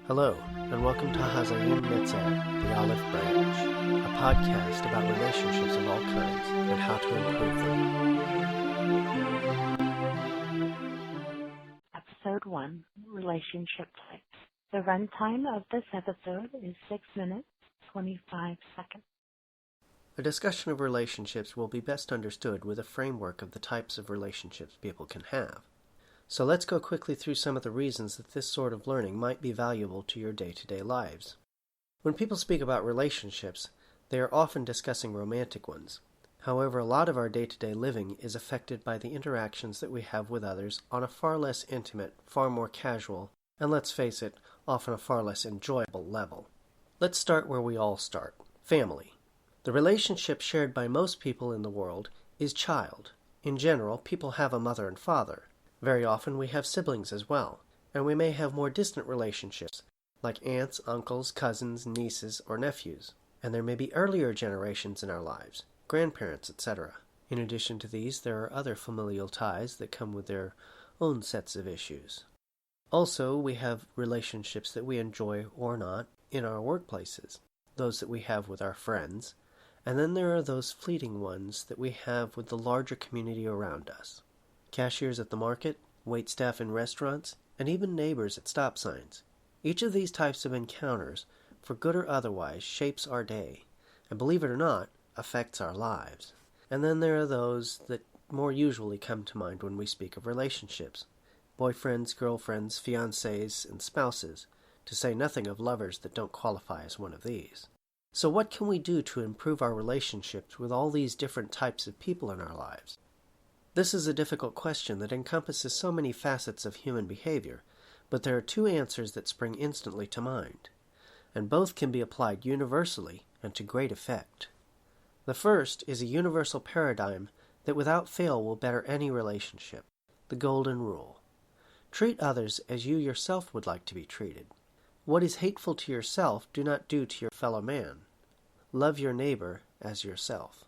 Hello, and welcome to HaZayin, Nezer, the Olive Branch, a podcast about relationships of all kinds and how to improve them. Episode 1, Relationship Types. The runtime of this episode is 6 minutes, 25 seconds. A discussion of relationships will be best understood with a framework of the types of relationships people can have. So let's go quickly through some of the reasons that this sort of learning might be valuable to your day-to-day lives. When people speak about relationships, they are often discussing romantic ones. However, a lot of our day-to-day living is affected by the interactions that we have with others on a far less intimate, far more casual, and let's face it, often a far less enjoyable level. Let's start where we all start, family. The relationship shared by most people in the world is child. In general, people have a mother and father. Very often we have siblings as well, and we may have more distant relationships, like aunts, uncles, cousins, nieces, or nephews. And there may be earlier generations in our lives, grandparents, etc. In addition to these, there are other familial ties that come with their own sets of issues. Also, we have relationships that we enjoy or not in our workplaces, those that we have with our friends, and then there are those fleeting ones that we have with the larger community around us. Cashiers at the market, waitstaff in restaurants, and even neighbors at stop signs. Each of these types of encounters, for good or otherwise, shapes our day, and believe it or not, affects our lives. And then there are those that more usually come to mind when we speak of relationships. Boyfriends, girlfriends, fiancés, and spouses, to say nothing of lovers that don't qualify as one of these. So what can we do to improve our relationships with all these different types of people in our lives? This is a difficult question that encompasses so many facets of human behavior, but there are two answers that spring instantly to mind, and both can be applied universally and to great effect. The first is a universal paradigm that without fail will better any relationship, the golden rule. Treat others as you yourself would like to be treated. What is hateful to yourself, do not do to your fellow man. Love your neighbor as yourself.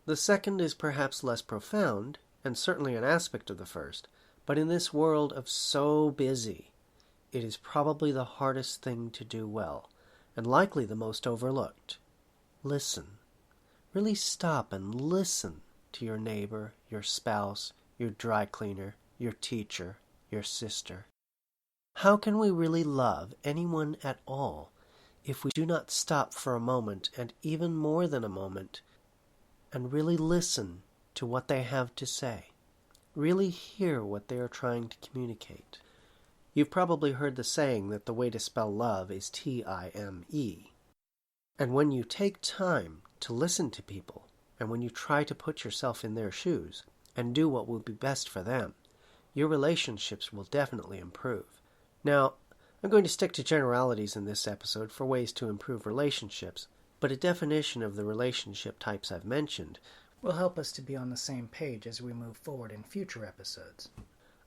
The second is perhaps less profound, and certainly an aspect of the first, but in this world of so busy, it is probably the hardest thing to do well, and likely the most overlooked. Listen. Really stop and listen to your neighbor, your spouse, your dry cleaner, your teacher, your sister. How can we really love anyone at all if we do not stop for a moment, and even more than a moment, and really listen to what they have to say? Really hear what they are trying to communicate. You've probably heard the saying that the way to spell love is T-I-M-E. And when you take time to listen to people, and when you try to put yourself in their shoes, and do what will be best for them, your relationships will definitely improve. Now, I'm going to stick to generalities in this episode for ways to improve relationships, but a definition of the relationship types I've mentioned will help us to be on the same page as we move forward in future episodes.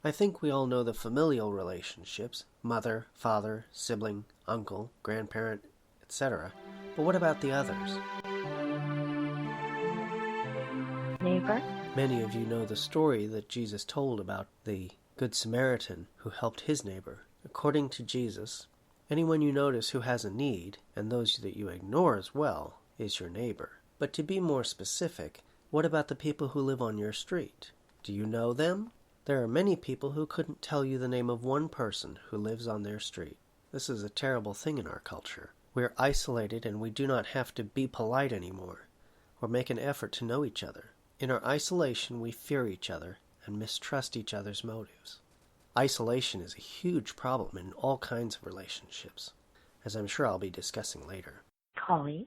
I think we all know the familial relationships, mother, father, sibling, uncle, grandparent, etc. But what about the others? Neighbor? Many of you know the story that Jesus told about the Good Samaritan who helped his neighbor. According to Jesus, anyone you notice who has a need, and those that you ignore as well, is your neighbor. But to be more specific, what about the people who live on your street? Do you know them? There are many people who couldn't tell you the name of one person who lives on their street. This is a terrible thing in our culture. We are isolated and we do not have to be polite anymore, or make an effort to know each other. In our isolation, we fear each other and mistrust each other's motives. Isolation is a huge problem in all kinds of relationships, as I'm sure I'll be discussing later. Colleague?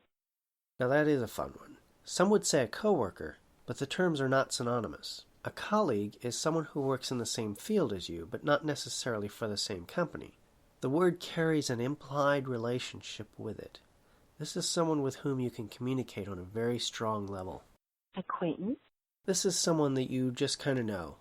Now that is a fun one. Some would say a coworker, but the terms are not synonymous. A colleague is someone who works in the same field as you, but not necessarily for the same company. The word carries an implied relationship with it. This is someone with whom you can communicate on a very strong level. Acquaintance? This is someone that you just kind of know.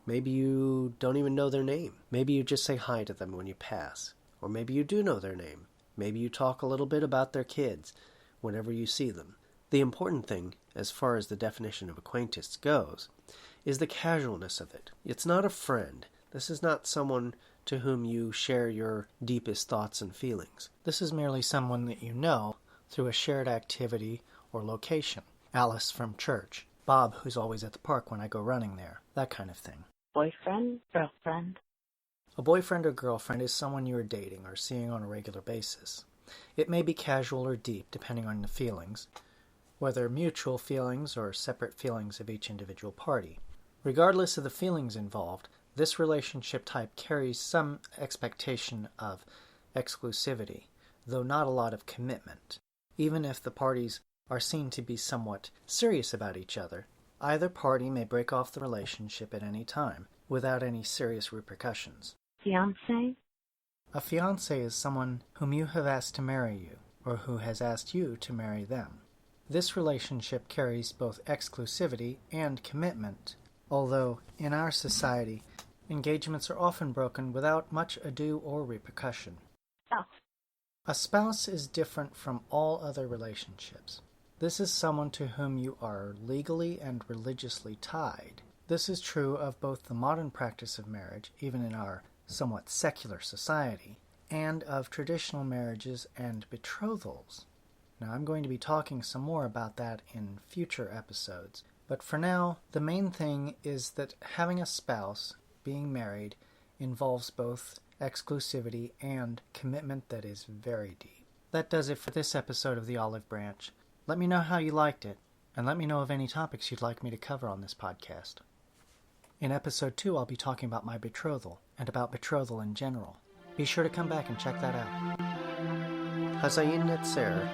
Maybe you don't even know their name. Maybe you just say hi to them when you pass. Or maybe you do know their name. Maybe you talk a little bit about their kids whenever you see them. The important thing, as far as the definition of acquaintance goes, is the casualness of it. It's not a friend. This is not someone to whom you share your deepest thoughts and feelings. This is merely someone that you know through a shared activity or location. Alice from church, Bob who's always at the park when I go running there, that kind of thing. Boyfriend, girlfriend. A boyfriend or girlfriend is someone you are dating or seeing on a regular basis. It may be casual or deep depending on the feelings, whether mutual feelings or separate feelings of each individual party. Regardless of the feelings involved, this relationship type carries some expectation of exclusivity, though not a lot of commitment. Even if the parties are seen to be somewhat serious about each other, either party may break off the relationship at any time, without any serious repercussions. Fiancé? A fiancé is someone whom you have asked to marry you, or who has asked you to marry them. This relationship carries both exclusivity and commitment, although in our society, engagements are often broken without much ado or repercussion. Spouse. A spouse is different from all other relationships. This is someone to whom you are legally and religiously tied. This is true of both the modern practice of marriage, even in our somewhat secular society, and of traditional marriages and betrothals. Now, I'm going to be talking some more about that in future episodes, but for now, the main thing is that having a spouse, being married, involves both exclusivity and commitment that is very deep. That does it for this episode of The Olive Branch. Let me know how you liked it, and let me know of any topics you'd like me to cover on this podcast. In episode 2, I'll be talking about my betrothal, and about betrothal in general. Be sure to come back and check that out. HaZayin Nezer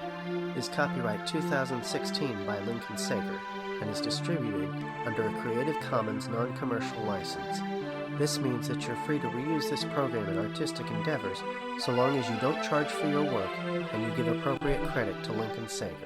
is copyright 2016 by Lincoln Sager, and is distributed under a Creative Commons non-commercial license. This means that you're free to reuse this program in artistic endeavors, so long as you don't charge for your work and you give appropriate credit to Lincoln Sager.